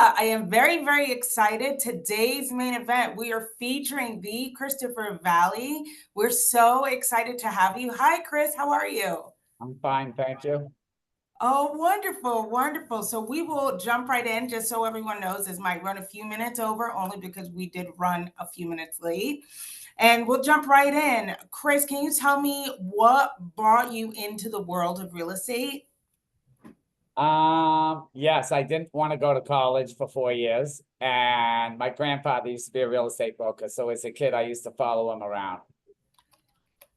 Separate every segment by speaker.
Speaker 1: I am very, very excited. Today's main event, we are featuring the Christopher Vallee. We're so excited to have you. Hi, Chris. How are you?
Speaker 2: I'm fine, thank you.
Speaker 1: Oh, wonderful, wonderful. So we will jump right in, just so everyone knows this might run a few minutes over, only because we did run a few minutes late. And we'll jump right in. Chris, can you tell me what brought you into the world of real estate?
Speaker 2: Yes, I didn't want to go to college for 4 years, and my grandfather used to be a real estate broker. So as a kid, I used to follow him around.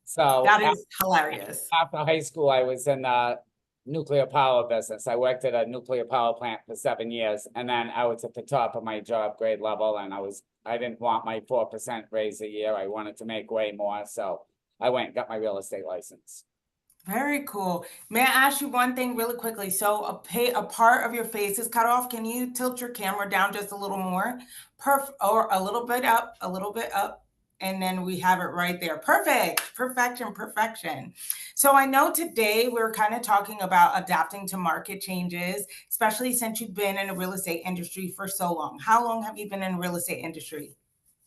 Speaker 2: So
Speaker 1: That is hilarious.
Speaker 2: after high school, I was in the nuclear power business. I worked at a nuclear power plant for 7 years, and then I was at the top of my job grade level, and I didn't want my 4% raise a year. I wanted to make way more, so I went and got my real estate license.
Speaker 1: Very cool. May I ask you one thing really quickly? So a part of your face is cut off. Can you tilt your camera down just a little more? Or a little bit up, and then we have it right there. Perfect. Perfection, perfection. So I know today we're kind of talking about adapting to market changes, especially since you've been in the real estate industry for so long. How long have you been in the real estate industry?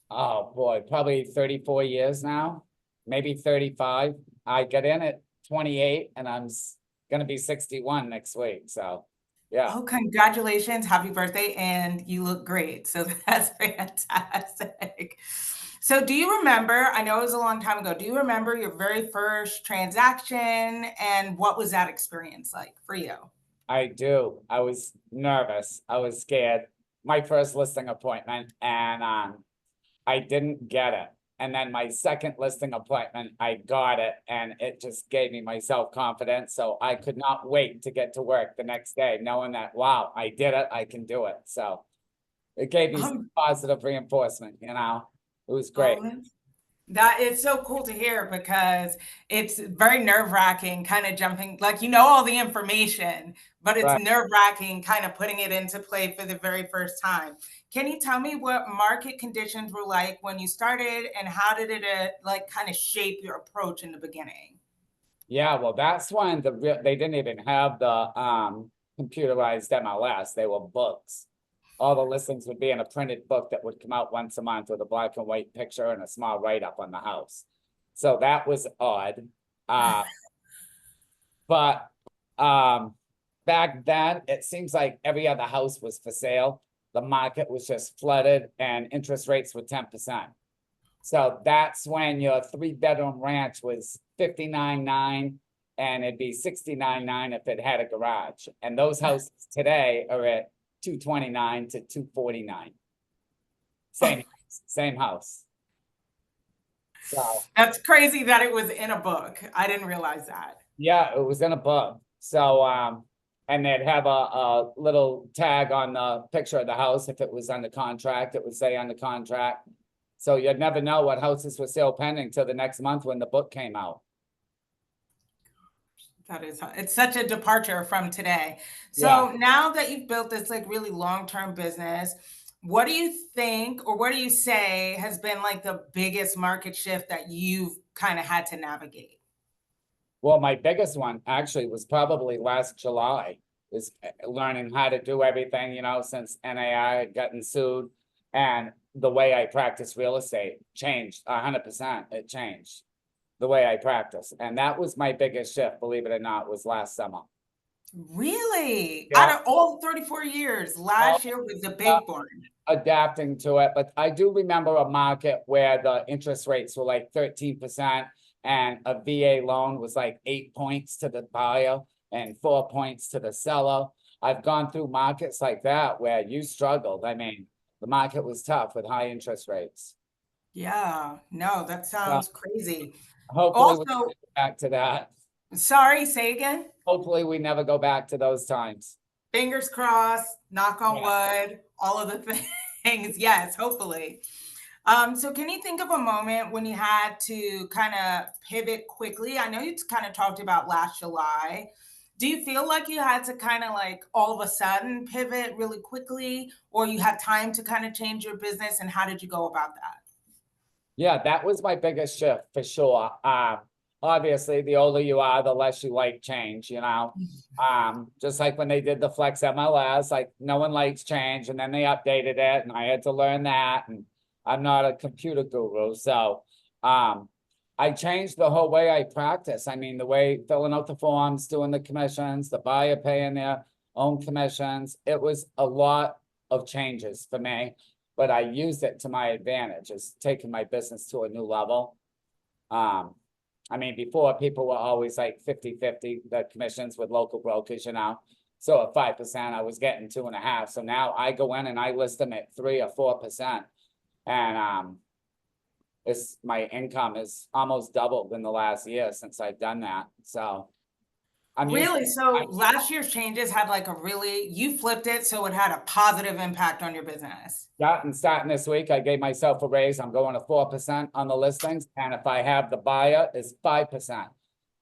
Speaker 2: Oh boy, probably 34 years now, maybe 35. I got in at 28 and gonna be 61 next week. So yeah,
Speaker 1: Oh, congratulations. Happy birthday. And you look great. So that's fantastic. So, do you remember? I know it was a long time ago. Do you remember your very first transaction and what was that experience like for you?
Speaker 2: I do. I was nervous. I was scared. My first listing appointment and I didn't get it. And then my second listing appointment, I got it, and it just gave me my self-confidence. So I could not wait to get to work the next day, knowing that, wow, I did it, I can do it. So it gave me some
Speaker 1: Um,
Speaker 2: positive reinforcement, It was great.
Speaker 1: oh, that is so cool to hear because it's very nerve-wracking kind of jumping, like you know all the information, but it's
Speaker 2: Right.
Speaker 1: nerve-wracking kind of putting it into play for the very first time. Can you tell me what market conditions were like when you started and how did it like kind of shape your approach in the beginning?
Speaker 2: Yeah, well, that's when they didn't even have the computerized MLS. They were books. All the listings would be in a printed book that would come out once a month with a black and white picture and a small write-up on the house. So that was odd. Uh, but back then, it seems like every other house was for sale. The market was just flooded and interest rates were 10%. So that's when your 3-bedroom ranch was 59.9 and it'd be 69.9 if it had a garage. And those houses today are at 229 to 249. Same house. So
Speaker 1: That's crazy that it was in a book. I didn't realize that.
Speaker 2: yeah, it was in a book. So and they'd have a little tag on the picture of the house. If it was under contract, it would say under contract. So you'd never know what houses were still pending till the next month when the book came out.
Speaker 1: That is, it's such a departure from today.
Speaker 2: Yeah.
Speaker 1: So now that you've built this like really long-term business, what do you think, or what do you say has been like the biggest market shift that you've kind of had to navigate?
Speaker 2: Well, my biggest one actually was probably last July, was learning how to do everything, since NAI had gotten sued. And the way I practice real estate changed 100%. It changed the way I practice. And that was my biggest shift, believe it or not, was last summer.
Speaker 1: Really? Out
Speaker 2: Yeah.
Speaker 1: of all 34 years,
Speaker 2: All
Speaker 1: last year was the
Speaker 2: uh,
Speaker 1: big one.
Speaker 2: adapting to it. But I do remember a market where the interest rates were like 13% and a VA loan was like 8 points to the buyer and 4 points to the seller. I've gone through markets like that where you struggled. I mean, the market was tough with high interest rates.
Speaker 1: Yeah, no, that
Speaker 2: So
Speaker 1: sounds crazy.
Speaker 2: hopefully we
Speaker 1: Also,
Speaker 2: never go back to that.
Speaker 1: sorry, say again.
Speaker 2: Hopefully we never go back to those times.
Speaker 1: Fingers crossed, knock on
Speaker 2: Yeah.
Speaker 1: wood, all of the things. Yes, hopefully. So can you think of a moment when you had to kind of pivot quickly? I know you kind of talked about last July. Do you feel like you had to kind of like all of a sudden pivot really quickly, or you had time to kind of change your business? And how did you go about that?
Speaker 2: Yeah, that was my biggest shift for sure. obviously, the older you are, the less you like change, you know? Just like when they did the Flex MLS, like no one likes change, and then they updated it, and I had to learn that, and I'm not a computer guru, so, I changed the whole way I practice. I mean, the way filling out the forms, doing the commissions, the buyer paying their own commissions. It was a lot of changes for me, but I used it to my advantage. It's taking my business to a new level. I mean, before people were always like 50-50, the commissions with local brokers, you know. So at 5%, I was getting 2.5. So now I go in and I list them at 3 or 4%. And it's my income is almost doubled in the last year since I've done that. So I'm used
Speaker 1: Really?
Speaker 2: I,
Speaker 1: So last year's changes had like you flipped it so it had a positive impact on your business.
Speaker 2: yeah, and starting this week, I gave myself a raise. I'm going to 4% on the listings, and if I have the buyer, it's 5%.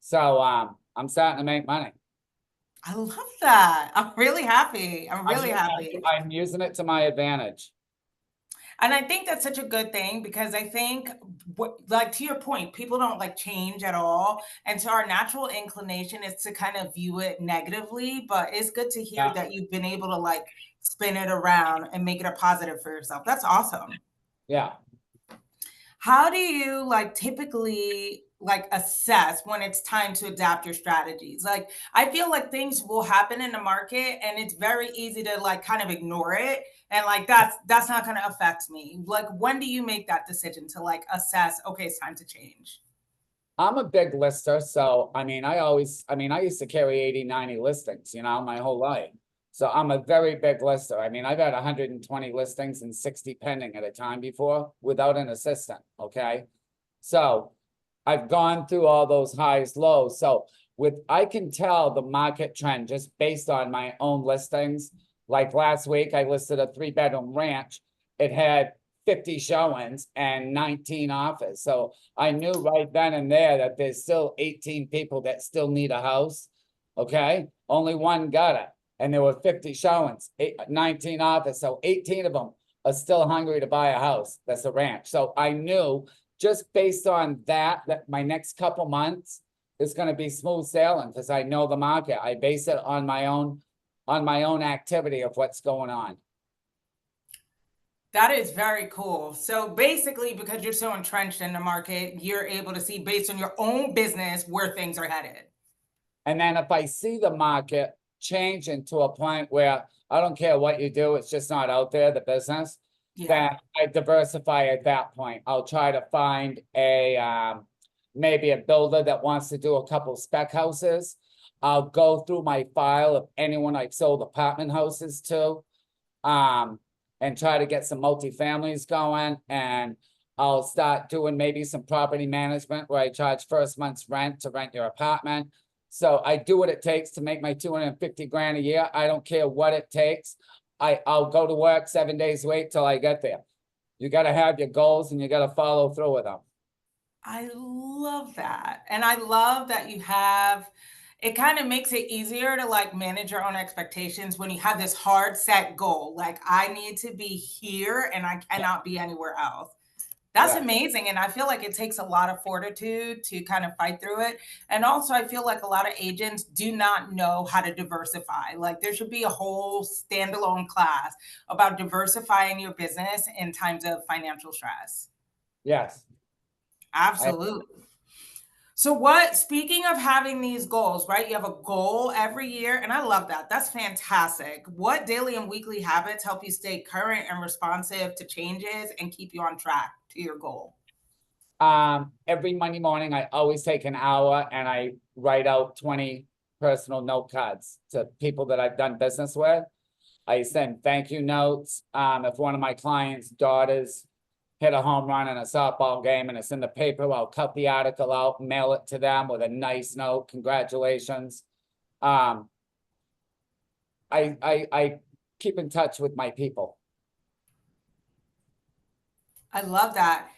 Speaker 2: So I'm starting to make money.
Speaker 1: I love that. I'm really happy. I'm
Speaker 2: I'm
Speaker 1: really happy.
Speaker 2: I'm using it to my advantage.
Speaker 1: And I think that's such a good thing because I think, like to your point, people don't like change at all. And so our natural inclination is to kind of view it negatively. But it's good to hear
Speaker 2: Yeah,
Speaker 1: that you've been able to like spin it around and make it a positive for yourself. That's awesome.
Speaker 2: yeah.
Speaker 1: How do you like typically like assess when it's time to adapt your strategies? Like I feel like things will happen in the market and it's very easy to like kind of ignore it and like that's not going to affect me. Like when do you make that decision to like assess okay, it's time to change?
Speaker 2: I'm a big lister, so I mean, I used to carry 80, 90 listings, you know, my whole life. So I'm a very big lister. I mean, I've had 120 listings and 60 pending at a time before without an assistant, okay? So I've gone through all those highs, lows. So I can tell the market trend just based on my own listings. Like last week, I listed a 3-bedroom ranch. It had 50 showings and 19 offers. So I knew right then and there that there's still 18 people that still need a house. Okay. Only one got it. And there were 50 showings, 19 offers. So 18 of them are still hungry to buy a house. That's a ranch. So I knew just based on that my next couple months is going to be smooth sailing because I know the market. I base it on my own activity of what's going on.
Speaker 1: That is very cool. So basically, because you're so entrenched in the market, you're able to see based on your own business where things are headed.
Speaker 2: And then if I see the market changing to a point where I don't care what you do, it's just not out there, the business,
Speaker 1: Yeah.
Speaker 2: then I diversify at that point. I'll try to find maybe a builder that wants to do a couple spec houses. I'll go through my file of anyone I've sold apartment houses to, and try to get some multifamilies going. And I'll start doing maybe some property management where I charge first month's rent to rent your apartment. So I do what it takes to make my 250 grand a year. I don't care what it takes. I'll go to work 7 days a week till I get there. You got to have your goals and you got to follow through with them.
Speaker 1: I love that. And I love that you have it kind of makes it easier to like manage your own expectations when you have this hard set goal. Like I need to be here and I cannot be anywhere else. That's
Speaker 2: Yeah.
Speaker 1: amazing. And I feel like it takes a lot of fortitude to kind of fight through it. And also, I feel like a lot of agents do not know how to diversify. Like, there should be a whole standalone class about diversifying your business in times of financial stress.
Speaker 2: Yes. I,
Speaker 1: Absolutely. So, speaking of having these goals, right? You have a goal every year, and I love that. That's fantastic. What daily and weekly habits help you stay current and responsive to changes and keep you on track to your goal?
Speaker 2: every Monday morning, I always take an hour and I write out 20 personal note cards to people that I've done business with. I send thank you notes. If one of my clients' daughters hit a home run in a softball game and it's in the paper, I'll cut the article out, mail it to them with a nice note, congratulations. Um, I keep in touch with my people.
Speaker 1: I love that.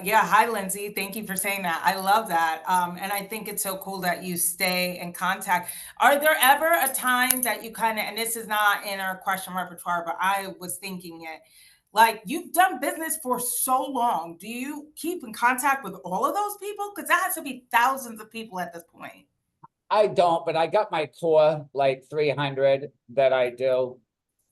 Speaker 1: Yeah, hi Lindsay. Thank you for saying that. I love that. And I think it's so cool that you stay in contact. Are there ever a time that you kind of, and this is not in our question repertoire, but I was thinking it, Like, you've done business for so long. Do you keep in contact with all of those people? Because that has to be thousands of people at this point.
Speaker 2: I don't, but I got my core like 300 that I do,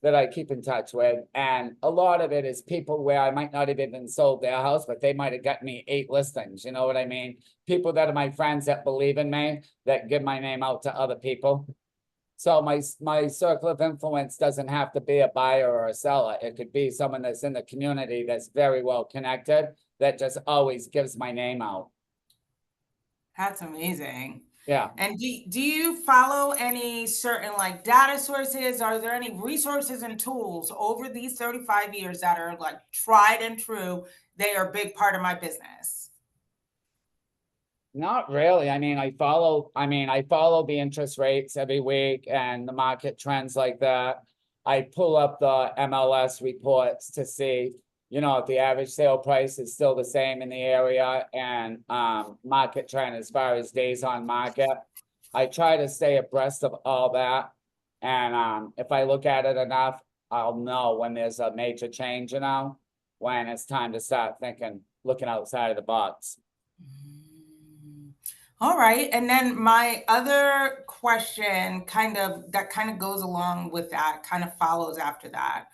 Speaker 2: that I keep in touch with. And a lot of it is people where I might not have even sold their house, but they might have got me 8 listings. You know what I mean? People that are my friends that believe in me, that give my name out to other people. So my circle of influence doesn't have to be a buyer or a seller. It could be someone that's in the community that's very well connected, that just always gives my name out.
Speaker 1: That's amazing.
Speaker 2: Yeah.
Speaker 1: And do you follow any certain like data sources? Are there any resources and tools over these 35 years that are like tried and true? They are a big part of my business.
Speaker 2: Not really. I follow the interest rates every week and the market trends like that. I pull up the MLS reports to see, if the average sale price is still the same in the area, and market trend as far as days on market. I try to stay abreast of all that. And if I look at it enough, I'll know when there's a major change, when it's time to start looking outside of the box.
Speaker 1: All right. And then my other question kind of goes along with that, kind of follows after that,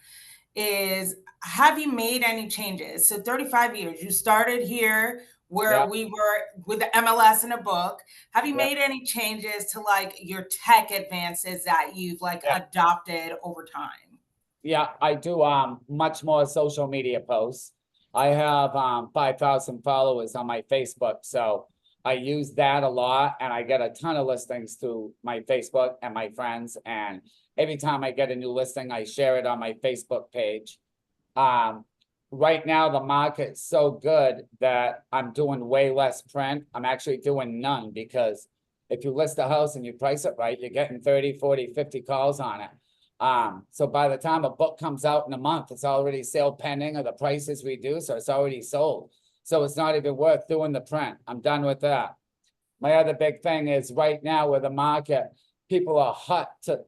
Speaker 1: is have you made any changes? So 35 years, you started here
Speaker 2: Yeah,
Speaker 1: where we were with the MLS in a book. Have you
Speaker 2: yeah,
Speaker 1: made any changes to like your tech advances that you've like
Speaker 2: yeah.
Speaker 1: adopted over time?
Speaker 2: Yeah, I do much more social media posts. I have 5,000 followers on my Facebook, so I use that a lot, and I get a ton of listings through my Facebook and my friends. And every time I get a new listing, I share it on my Facebook page. Um, right now the market's so good that I'm doing way less print. I'm actually doing none, because if you list a house and you price it right, you're getting 30, 40, 50 calls on it. So by the time a book comes out in a month, it's already sale pending, or the price is reduced, or it's already sold. So it's not even worth doing the print. I'm done with that. My other big thing is right now with the market, people are hot to,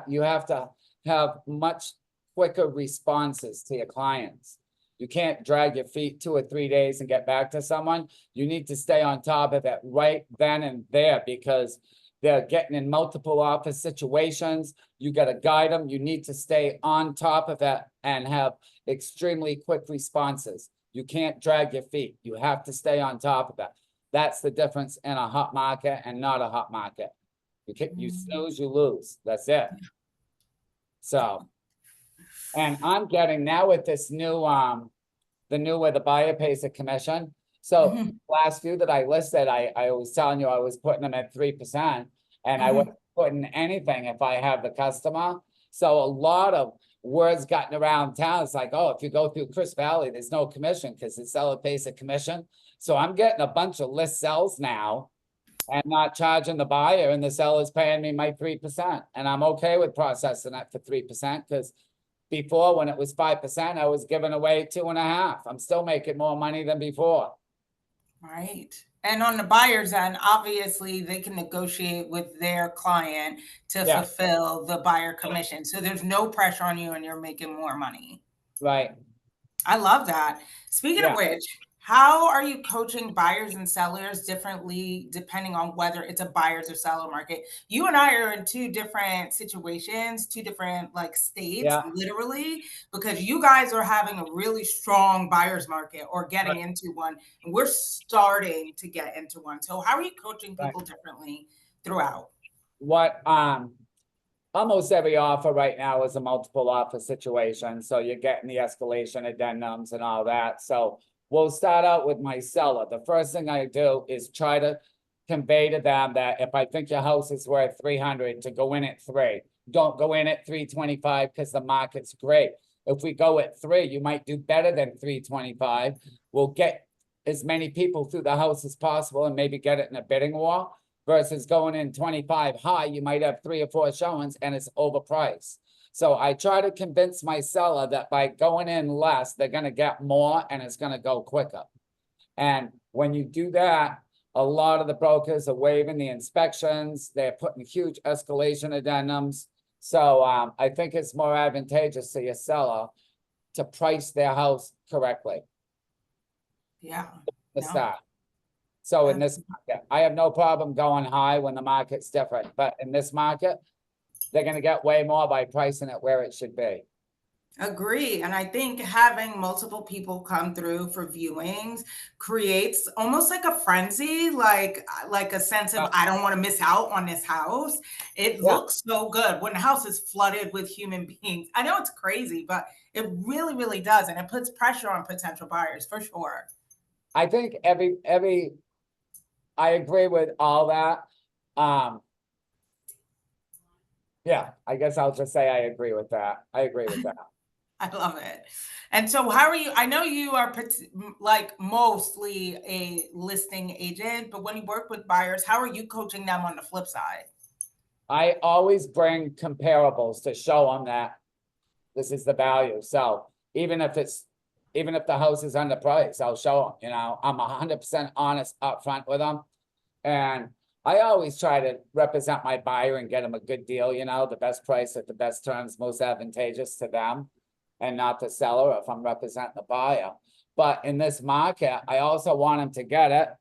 Speaker 2: you have to have much quicker responses to your clients. You can't drag your feet 2 or 3 days and get back to someone. You need to stay on top of it right then and there, because they're getting in multiple office situations. You got to guide them. You need to stay on top of it and have extremely quick responses. You can't drag your feet. You have to stay on top of it. That's the difference in a hot market and not a hot market. You snooze, you lose. That's it. So, and I'm getting now with this new the new where the buyer pays a commission. So
Speaker 1: Mhm,
Speaker 2: last few that I listed, I was telling you I was putting them at 3%, and I
Speaker 1: mhm.
Speaker 2: wasn't putting anything if I have the customer. So a lot of words gotten around town. It's like, oh, if you go through Chris Vallee, there's no commission because the seller pays a commission. So I'm getting a bunch of list sells now and not charging the buyer, and the seller's paying me my 3%. And I'm okay with processing that for 3%, because before, when it was 5%, I was giving away 2.5. I'm still making more money than before.
Speaker 1: Right. And on the buyer's end, obviously they can negotiate with their client to
Speaker 2: Yeah,
Speaker 1: fulfill the buyer commission. So there's no pressure on you and you're making more money.
Speaker 2: right.
Speaker 1: I love that. Speaking of
Speaker 2: Yeah,
Speaker 1: which, how are you coaching buyers and sellers differently depending on whether it's a buyer's or seller market? You and I are in two different situations, two different like states,
Speaker 2: yeah.
Speaker 1: literally, because you guys are having a really strong buyer's market or
Speaker 2: Right,
Speaker 1: getting into one, and we're starting to get into one. So how are you coaching
Speaker 2: right.
Speaker 1: people differently throughout?
Speaker 2: What almost every offer right now is a multiple offer situation. So you're getting the escalation addendums and all that. So we'll start out with my seller. The first thing I do is try to convey to them that if I think your house is worth 300, to go in at 3. Don't go in at 325 because the market's great. If we go at 3, you might do better than 325. We'll get as many people through the house as possible and maybe get it in a bidding war, versus going in 25 high. You might have 3 or 4 showings and it's overpriced. So I try to convince my seller that by going in less, they're going to get more and it's going to go quicker. And when you do that, a lot of the brokers are waiving the inspections. They're putting huge escalation addendums. So I think it's more advantageous to your seller to price their house correctly
Speaker 1: Yeah.
Speaker 2: to
Speaker 1: No.
Speaker 2: start. So in
Speaker 1: Uh,
Speaker 2: this market, I have no problem going high when the market's different, but in this market, they're gonna get way more by pricing it where it should be.
Speaker 1: Agree. And I think having multiple people come through for viewings creates almost like a frenzy, like a sense of
Speaker 2: Uh,
Speaker 1: I don't want to miss out on this house. It
Speaker 2: Yeah,
Speaker 1: looks so good when the house is flooded with human beings. I know it's crazy, but it really, really does. And it puts pressure on potential buyers for sure.
Speaker 2: I think I agree with all that. Um, yeah, I guess I'll just say I agree with that. I agree with that.
Speaker 1: I love it. And so, how are you? I know you are like mostly a listing agent, but when you work with buyers, how are you coaching them on the flip side?
Speaker 2: I always bring comparables to show them that this is the value. So even if the house is underpriced, I'll show them, I'm 100% honest upfront with them. And I always try to represent my buyer and get them a good deal, the best price at the best terms, most advantageous to them and not the seller if I'm representing the buyer. But in this market, I also want them to get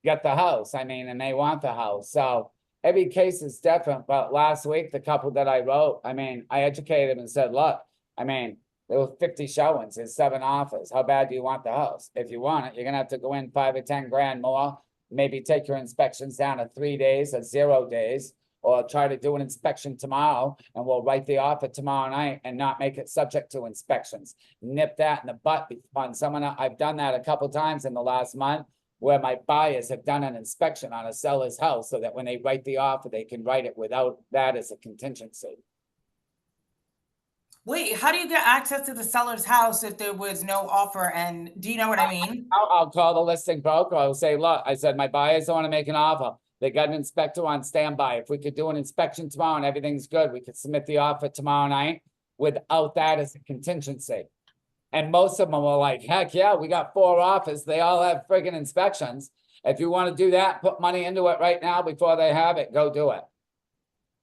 Speaker 2: the house. I mean, and they want the house. So every case is different. But last week, the couple that I wrote, I mean, I educated them and said, look, I mean, there were 50 showings, there's 7 offers. How bad do you want the house? If you want it, you're gonna have to go in 5 or 10 grand more, maybe take your inspections down to 3 days or 0 days, or try to do an inspection tomorrow and we'll write the offer tomorrow night and not make it subject to inspections. Nip that in the butt on someone. I've done that a couple times in the last month where my buyers have done an inspection on a seller's house so that when they write the offer, they can write it without that as a contingency.
Speaker 1: Wait, how do you get access to the seller's house if there was no offer? And do you know what I mean?
Speaker 2: I'll call the listing broker. I'll say, look, I said, my buyers don't want to make an offer. They got an inspector on standby. If we could do an inspection tomorrow and everything's good, we could submit the offer tomorrow night without that as a contingency. And most of them were like, heck yeah, we got 4 offers. They all have friggin' inspections. If you want to do that, put money into it right now before they have it, go do it.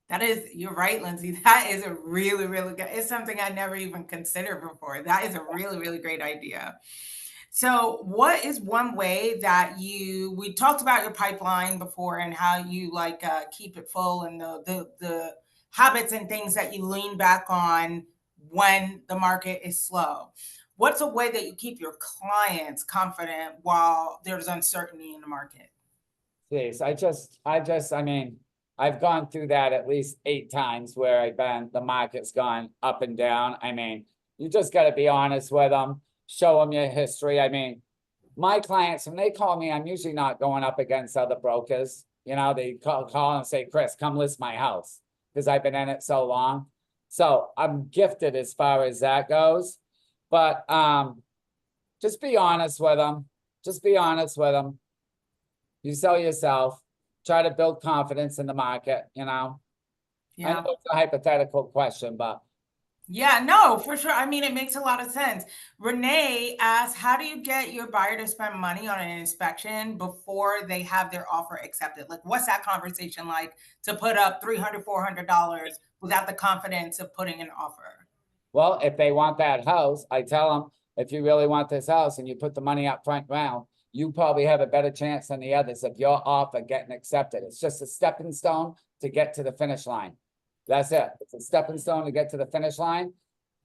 Speaker 1: That is, you're right, Lindsay. That is a really, really good. It's something I never even considered before. That is a really, really great idea. So, what is one way that we talked about your pipeline before and how you like keep it full and the habits and things that you lean back on when the market is slow. What's a way that you keep your clients confident while there's uncertainty in the market?
Speaker 2: Jeez, I mean, I've gone through that at least 8 times where the market's gone up and down. I mean, you just got to be honest with them, show them your history. I mean, my clients, when they call me, I'm usually not going up against other brokers. They call and say, Chris, come list my house because I've been in it so long. So I'm gifted as far as that goes. But just be honest with them. Just be honest with them. You sell yourself, try to build confidence in the market. I know
Speaker 1: Yeah.
Speaker 2: it's a hypothetical question, but
Speaker 1: Yeah, no, for sure. I mean, it makes a lot of sense. Renee asks, how do you get your buyer to spend money on an inspection before they have their offer accepted? Like, what's that conversation like to put up $300, $400 without the confidence of putting an offer?
Speaker 2: well, if they want that house, I tell them, if you really want this house and you put the money up front round, you probably have a better chance than the others of your offer getting accepted. It's just a stepping stone to get to the finish line. That's it. It's a stepping stone to get to the finish line.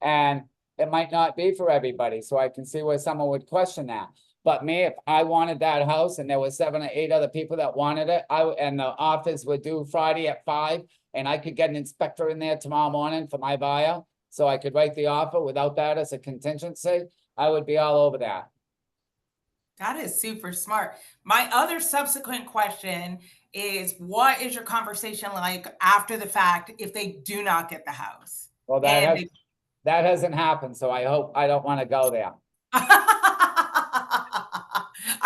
Speaker 2: And it might not be for everybody. So I can see where someone would question that. But me, if I wanted that house and there were 7 or 8 other people that wanted it, and the offers were due Friday at 5, and I could get an inspector in there tomorrow morning for my buyer, so I could write the offer without that as a contingency, I would be all over that.
Speaker 1: That is super smart. My other subsequent question is what is your conversation like after the fact if they do not get the house?
Speaker 2: Well,
Speaker 1: And
Speaker 2: that hasn't happened, so I hope I don't want to go there.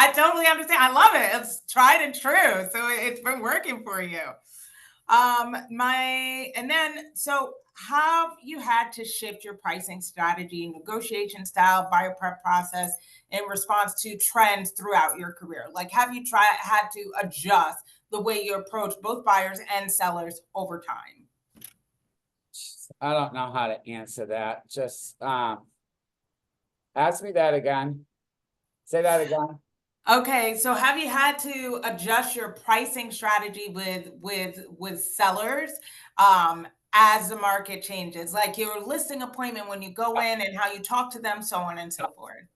Speaker 1: I totally understand. I love it. It's tried and true. So it's been working for you. And then so have you had to shift your pricing strategy, negotiation style, buyer prep process in response to trends throughout your career? Like have you had to adjust the way you approach both buyers and sellers over time?
Speaker 2: I don't know how to answer that. Just Ask me that again. Say that again.
Speaker 1: Okay, so have you had to adjust your pricing strategy with sellers as the market changes? Like your listing appointment when you go in and how you talk to them, so on and so forth.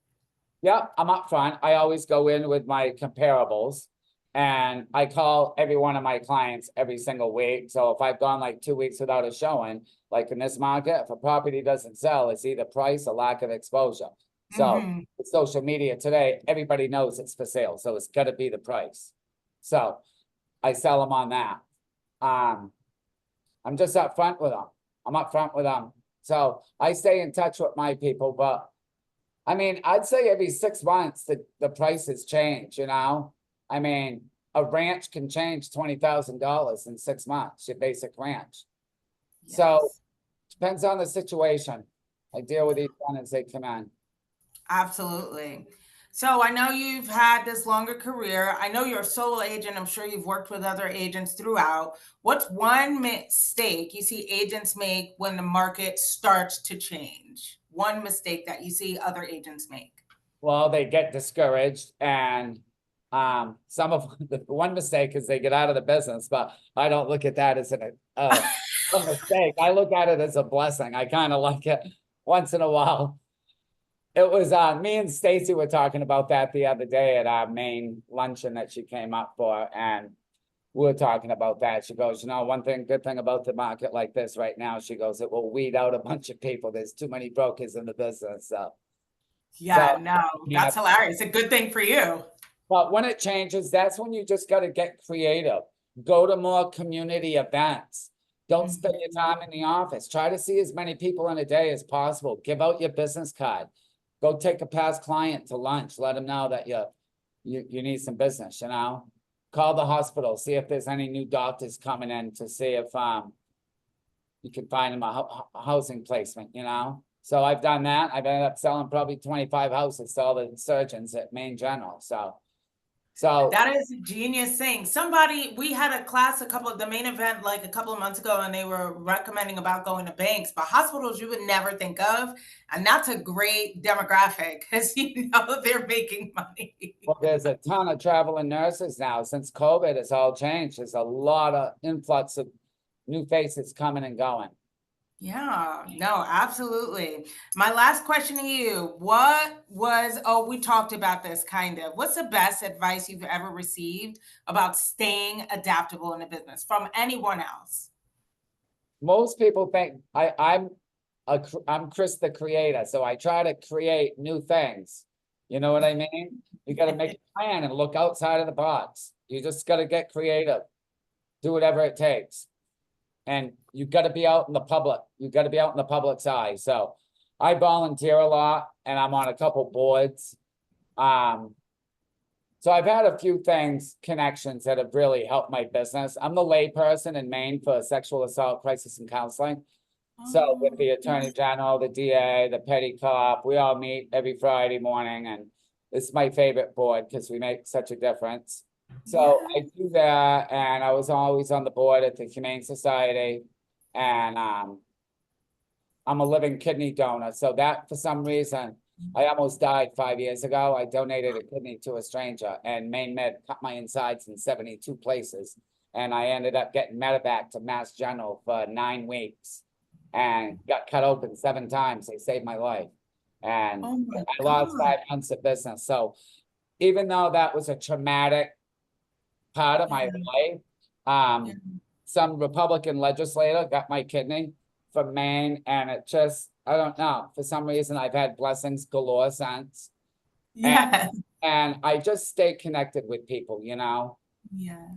Speaker 2: Yeah, I'm up front. I always go in with my comparables and I call every one of my clients every single week. So if I've gone like 2 weeks without a showing, like in this market, if a property doesn't sell, it's either price or lack of exposure. So
Speaker 1: Hmm.
Speaker 2: with social media today, everybody knows it's for sale. So it's got to be the price. So I sell them on that. Um, I'm just up front with them. I'm up front with them. So I stay in touch with my people, but I mean, I'd say every 6 months the prices change, you know? I mean, a ranch can change $20,000 in 6 months, your basic ranch. So
Speaker 1: Yes.
Speaker 2: depends on the situation. I deal with each one as they come in.
Speaker 1: Absolutely. So I know you've had this longer career. I know you're a solo agent. I'm sure you've worked with other agents throughout. What's one mistake you see agents make when the market starts to change? One mistake that you see other agents make.
Speaker 2: Well, they get discouraged and some of the one mistake is they get out of the business, but I don't look at that as a mistake. I look at it as a blessing. I kind of like it once in a while. It was me and Stacy were talking about that the other day at our main luncheon that she came up for, and we were talking about that. She goes, you know, good thing about the market like this right now, she goes, it will weed out a bunch of people. There's too many brokers in the business. So
Speaker 1: Yeah, no,
Speaker 2: yeah,
Speaker 1: that's hilarious. A good thing for you.
Speaker 2: but when it changes, that's when you just got to get creative. Go to more community events. Don't spend your
Speaker 1: Mhm.
Speaker 2: time in the office. Try to see as many people in a day as possible. Give out your business card. Go take a past client to lunch. Let them know that you need some business, you know. Call the hospital, see if there's any new doctors coming in to see if you can find them a housing placement, you know. So I've done that. I've ended up selling probably 25 houses to all the surgeons at Main General. So
Speaker 1: That is a genius thing. Somebody, we had a class, the main event like a couple of months ago, and they were recommending about going to banks, but hospitals you would never think of. And that's a great demographic because you know they're making money.
Speaker 2: well, there's a ton of traveling nurses now. Since COVID, it's all changed. There's a lot of influx of new faces coming and going.
Speaker 1: Yeah, no, absolutely. My last question to you, oh, we talked about this kind of. What's the best advice you've ever received about staying adaptable in a business from anyone else?
Speaker 2: Most people think I'm Chris the creator, so I try to create new things. You know what I mean? You got to make a plan and look outside of the box. You just got to get creative, do whatever it takes. And you got to be out in the public. You got to be out in the public's eye. So I volunteer a lot and I'm on a couple boards. Um, so I've had a few connections that have really helped my business. I'm the layperson in Maine for sexual assault crisis and counseling. So with
Speaker 1: Oh,
Speaker 2: the Attorney General, the DA, the petty cop, we all meet every Friday morning, and it's my favorite board because we make such a difference. So
Speaker 1: yeah.
Speaker 2: I do that, and I was always on the board at the Humane Society, and I'm a living kidney donor. So that for some reason, I almost died 5 years ago. I donated a kidney to a stranger, and Maine Med cut my insides in 72 places, and I ended up getting medevac to Mass General for 9 weeks and got cut open 7 times. They saved my life. And
Speaker 1: Oh my
Speaker 2: I lost
Speaker 1: God.
Speaker 2: 5 months of business. So even though that was a traumatic part of my
Speaker 1: Yeah,
Speaker 2: life,
Speaker 1: yeah.
Speaker 2: some Republican legislator got my kidney from Maine, and it just, I don't know, for some reason I've had blessings galore since. And
Speaker 1: Yeah.
Speaker 2: and I just stay connected with people, you know.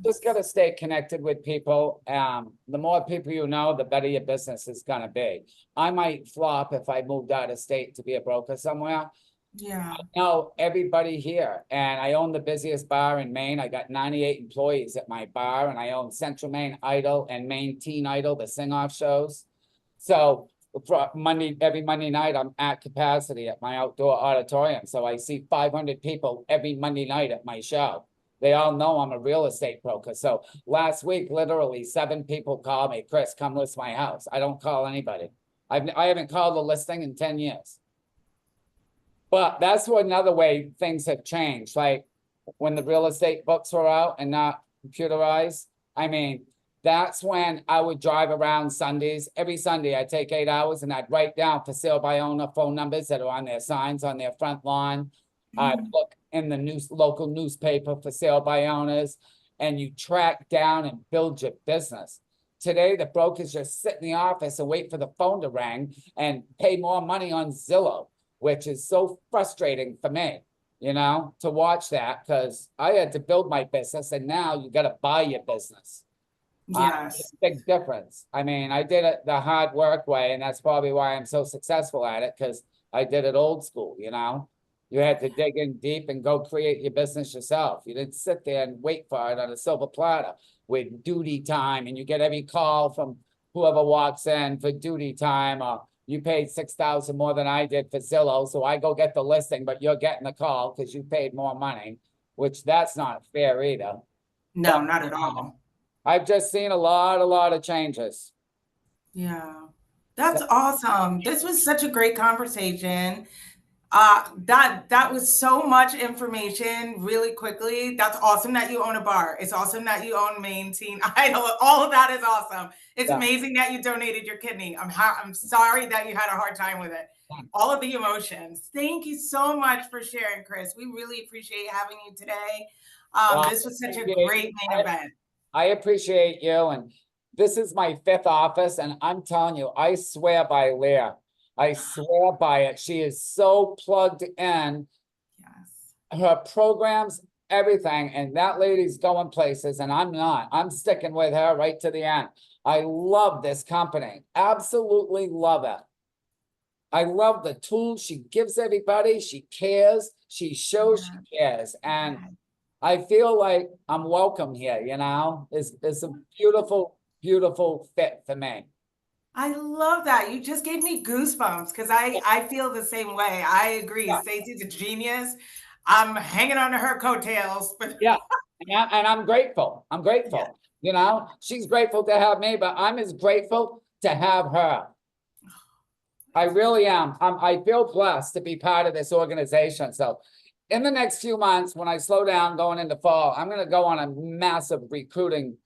Speaker 2: Just
Speaker 1: Yes.
Speaker 2: gotta stay connected with people. The more people you know, the better your business is gonna be. I might flop if I moved out of state to be a broker somewhere.
Speaker 1: Yeah.
Speaker 2: Know everybody here, and I own the busiest bar in Maine. I got 98 employees at my bar, and I own Central Maine Idol and Maine Teen Idol, the sing-off shows. So for every Monday night, I'm at capacity at my outdoor auditorium. So I see 500 people every Monday night at my show. They all know I'm a real estate broker. So last week, literally 7 people called me, Chris, come list my house. I don't call anybody. I haven't called a listing in 10 years. But that's another way things have changed, like when the real estate books were out and not computerized. I mean, that's when I would drive around Sundays. Every Sunday, I'd take 8 hours and I'd write down for sale by owner phone numbers that are on their signs on their front lawn. I'd look in the local newspaper for sale by owners, and you track down and build your business. Today, the brokers just sit in the office and wait for the phone to ring and pay more money on Zillow, which is so frustrating for me, to watch that, because I had to build my business and now you got to buy your business. It's
Speaker 1: Yes.
Speaker 2: a big difference. I mean, I did it the hard work way, and that's probably why I'm so successful at it, because I did it old school, You had to dig in deep and go create your business yourself. You didn't sit there and wait for it on a silver platter with duty time, and you get every call from whoever walks in for duty time, or you paid 6,000 more than I did for Zillow, so I go get the listing, but you're getting the call because you paid more money, which that's not fair either.
Speaker 1: No,
Speaker 2: But
Speaker 1: not at all.
Speaker 2: I've just seen a lot of changes.
Speaker 1: Yeah.
Speaker 2: So,
Speaker 1: That's awesome. This was such a great conversation. That was so much information really quickly. That's awesome that you own a bar. It's awesome that you own Maine Teen Idol. All of that is awesome. It's
Speaker 2: yeah.
Speaker 1: amazing that you donated your kidney. I'm sorry that you had a hard time with it. All of the emotions. Thank you so much for sharing, Chris. We really appreciate having you today.
Speaker 2: Well,
Speaker 1: This was such a great main event.
Speaker 2: I appreciate you, and this is my fifth office, and I'm telling you, I swear by Leah. I swear by it. She is so plugged in,
Speaker 1: Yes.
Speaker 2: her programs, everything, and that lady's going places, and I'm not. I'm sticking with her right to the end. I love this company. Absolutely love it. I love the tools she gives everybody. She cares. She shows she cares. And I feel like I'm welcome here, It's a beautiful, beautiful fit for me.
Speaker 1: I love that. You just gave me goosebumps because I feel the same way. I agree.
Speaker 2: Yeah,
Speaker 1: Stacey's a genius. I'm hanging on to her coattails, but
Speaker 2: yeah. And I'm grateful. I'm
Speaker 1: yeah.
Speaker 2: grateful. She's grateful to have me, but I'm as grateful to have her. I really am. I feel blessed to be part of this organization. So in the next few months, when I slow down going into fall, I'm going to go on a massive recruiting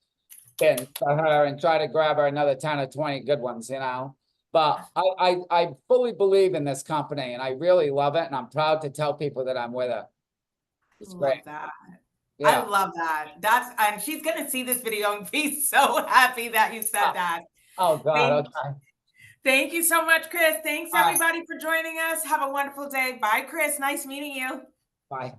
Speaker 2: bin for her and try to grab her another 10 or 20 good ones. But I fully believe in this company, and I really love it. And I'm proud to tell people that I'm with her. It's great.
Speaker 1: Love that. I
Speaker 2: Yeah.
Speaker 1: love that. And she's gonna see this video and be so happy that you said
Speaker 2: Ah,
Speaker 1: that.
Speaker 2: oh, God.
Speaker 1: Thank,
Speaker 2: Okay.
Speaker 1: thank you so much, Chris. Thanks
Speaker 2: All right.
Speaker 1: everybody for joining us. Have a wonderful day. Bye, Chris. Nice meeting you.
Speaker 2: Bye.